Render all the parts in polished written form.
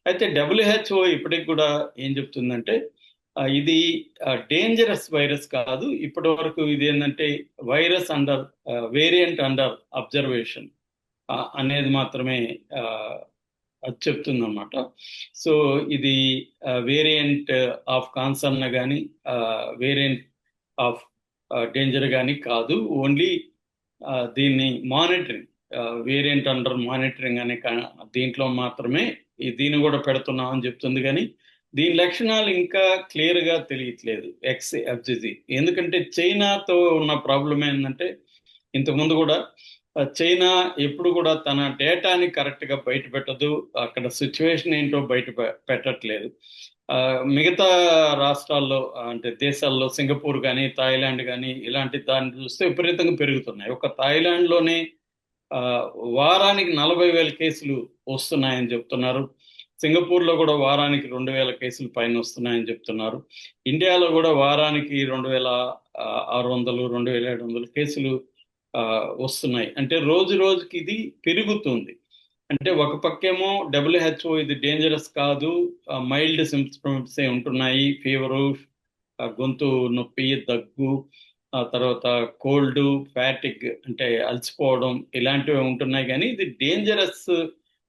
అయితే డబ్ల్యూహెచ్ఓ ఇప్పటికి కూడా ఏం చెప్తుందంటే ఇది డేంజరస్ వైరస్ కాదు. ఇప్పటి వరకు ఇది ఏంటంటే virus under variant under observation అనేది మాత్రమే ఆ, అది చెప్తుందన్నమాట. సో ఇది వేరియంట్ ఆఫ్ కాన్సర్న్ కానీ వేరియంట్ ఆఫ్ డేంజర్ కానీ కాదు. ఓన్లీ దీన్ని మానిటరింగ్, వేరియంట్ అండర్ మానిటరింగ్ అనే దీంట్లో మాత్రమే దీన్ని కూడా పెడుతున్నాం అని చెప్తుంది. కానీ దీని లక్షణాలు ఇంకా క్లియర్ గా తెలియట్లేదు ఎక్స్ఎఫ్జిజి. ఎందుకంటే చైనాతో ఉన్న ప్రాబ్లం ఏంటంటే ఇంతకుముందు కూడా చైనా ఎప్పుడు కూడా తన డేటాని కరెక్ట్ గా బయట పెట్టదు. అక్కడ సిచ్యువేషన్ ఏంటో బయట పెట్టట్లేదు. మిగతా రాష్ట్రాల్లో అంటే దేశాల్లో సింగపూర్ కానీ థాయిలాండ్ కానీ ఇలాంటి దాన్ని చూస్తే విపరీతంగా పెరుగుతున్నాయి. ఒక థాయిలాండ్లోనే ఆ, వారానికి 40,000 కేసులు వస్తున్నాయని చెప్తున్నారు. సింగపూర్లో కూడా వారానికి 2,000 కేసులు పైన వస్తున్నాయని చెప్తున్నారు. ఇండియాలో కూడా వారానికి 2,600 2,700 కేసులు ఆ, వస్తున్నాయి. అంటే రోజు రోజుకి ఇది పెరుగుతుంది. అంటే ఒక పక్కేమో డబ్ల్యూహెచ్ఓ ఇది డేంజరస్ కాదు, మైల్డ్ సిమ్టమ్స్ ఉంటున్నాయి, ఫీవరు, గొంతు నొప్పి, దగ్గు, ఆ తర్వాత కోల్డ్, ఫ్యాటిక్ అంటే అలసిపోవడం ఇలాంటివి ఉంటున్నాయి. కానీ ఇది డేంజరస్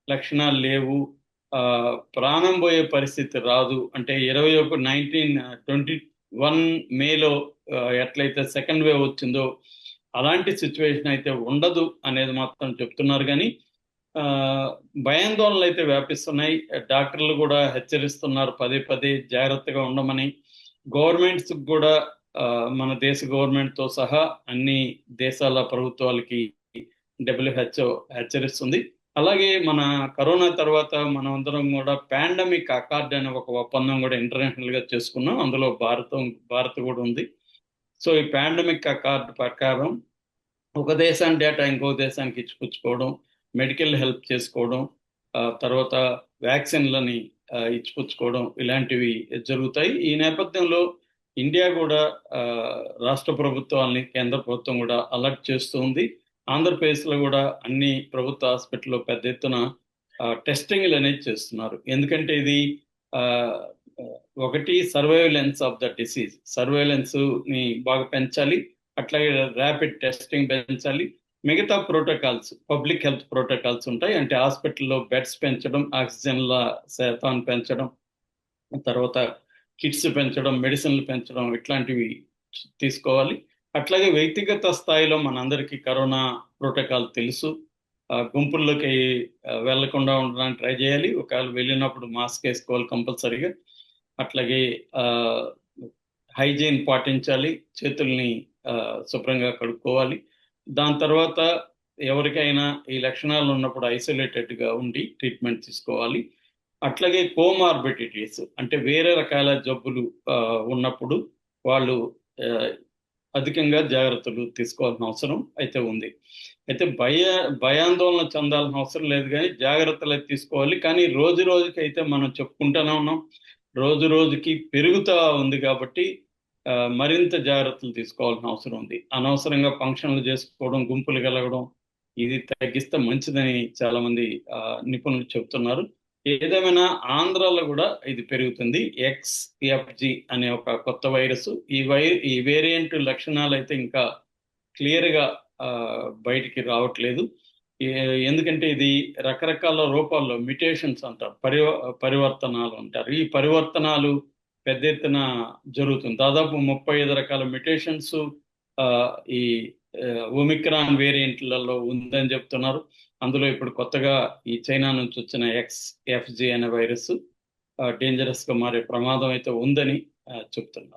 లక్షణాలు లేవు, ఆ, ప్రాణం పోయే పరిస్థితి రాదు. అంటే 1921 మేలో ఎట్లయితే సెకండ్ వేవ్ వచ్చిందో అలాంటి సిచ్యువేషన్ అయితే ఉండదు అనేది మాత్రం చెప్తున్నారు. కానీ ఆ, భయాందోళనలు అయితే వ్యాపిస్తున్నాయి. డాక్టర్లు కూడా హెచ్చరిస్తున్నారు పదే పదే జాగ్రత్తగా ఉండమని. గవర్నమెంట్స్ కూడా ఆ, మన దేశ గవర్నమెంట్ తో సహా అన్ని దేశాల ప్రభుత్వాలకి డబ్ల్యూహెచ్ఓ హెచ్చరిస్తుంది. అలాగే మన కరోనా తర్వాత మనం అందరం కూడా పాండమిక్ అకార్డ్ అనే ఒక ఒప్పందం కూడా ఇంటర్నేషనల్ గా చేసుకున్నాం. అందులో భారత్ కూడా ఉంది. సో ఈ పాండమిక్ అకార్డ్ ప్రకారం ఒక దేశానికి డేటా ఇంకో దేశానికి ఇచ్చిపుచ్చుకోవడం, మెడికల్ హెల్ప్ చేసుకోవడం, తర్వాత వ్యాక్సిన్లని ఇచ్చిపుచ్చుకోవడం ఇలాంటివి జరుగుతాయి. ఈ నేపథ్యంలో ఇండియా కూడా ఆ, రాష్ట్ర ప్రభుత్వాలని కేంద్ర ప్రభుత్వం కూడా అలర్ట్ చేస్తుంది. ఆంధ్రప్రదేశ్లో కూడా అన్ని ప్రభుత్వ హాస్పిటల్లో పెద్ద ఎత్తున టెస్టింగ్లు అనేది చేస్తున్నారు. ఎందుకంటే ఇది ఆ, ఒకటి surveillance of the disease, surveillance ని బాగా పెంచాలి. అట్లాగే ర్యాపిడ్ టెస్టింగ్ పెంచాలి. మిగతా ప్రోటోకాల్స్, పబ్లిక్ హెల్త్ ప్రోటోకాల్స్ ఉంటాయి. అంటే హాస్పిటల్లో బెడ్స్ పెంచడం, ఆక్సిజన్ల శాతాన్ని పెంచడం, తర్వాత కిట్స్ పెంచడం, మెడిసిన్లు పెంచడం ఇట్లాంటివి తీసుకోవాలి. అట్లాగే వ్యక్తిగత స్థాయిలో మనందరికీ కరోనా ప్రోటోకాల్ తెలుసు. గుంపుల్లోకి వెళ్లకుండా ఉండడానికి ట్రై చేయాలి. ఒకవేళ వెళ్ళినప్పుడు మాస్క్ వేసుకోవాలి కంపల్సరీగా. అట్లాగే హైజీన్ పాటించాలి, చేతుల్ని శుభ్రంగా కడుక్కోవాలి. దాని తర్వాత ఎవరికైనా ఈ లక్షణాలు ఉన్నప్పుడు ఐసోలేటెడ్గా ఉండి ట్రీట్మెంట్ తీసుకోవాలి. అట్లాగే కోమార్బిడిటీస్ అంటే వేరే రకాల జబ్బులు ఉన్నప్పుడు వాళ్ళు ఆ, అధికంగా జాగ్రత్తలు తీసుకోవాల్సిన అవసరం అయితే ఉంది. అయితే భయాందోళన చెందాల్సిన అవసరం లేదు, కానీ జాగ్రత్తలు అయితే తీసుకోవాలి. కానీ రోజు రోజుకి అయితే మనం చెప్పుకుంటూనే ఉన్నాం, రోజు రోజుకి పెరుగుతా ఉంది కాబట్టి మరింత జాగ్రత్తలు తీసుకోవాల్సిన అవసరం ఉంది. అనవసరంగా ఫంక్షన్లు చేసుకోవడం, గుంపులు కలగడం ఇది తగ్గిస్తే మంచిదని చాలా మంది నిపుణులు చెబుతున్నారు. ఏదేమైనా ఆంధ్రాలో కూడా ఇది పెరుగుతుంది. ఎక్స్ఎఫ్జి అనే ఒక కొత్త వైరస్. ఈ వేరియంట్ లక్షణాలు అయితే ఇంకా క్లియర్ గా ఆ, బయటికి రావట్లేదు. ఎందుకంటే ఇది రకరకాల రూపాల్లో మ్యుటేషన్స్ అంటారు, పరివర్తనాలు అంటారు. ఈ పరివర్తనాలు పెద్ద ఎత్తున జరుగుతుంది. దాదాపు 35 రకాల మ్యుటేషన్స్ ఈ ఒమిక్రాన్ వేరియంట్లలో ఉందని చెప్తున్నారు. అందులో ఇప్పుడు కొత్తగా ఈ చైనా నుంచి వచ్చిన ఎక్స్ఎఫ్జి అనే వైరస్ డేంజరస్ గా మారే ప్రమాదం అయితే ఉందని చెప్తున్నారు.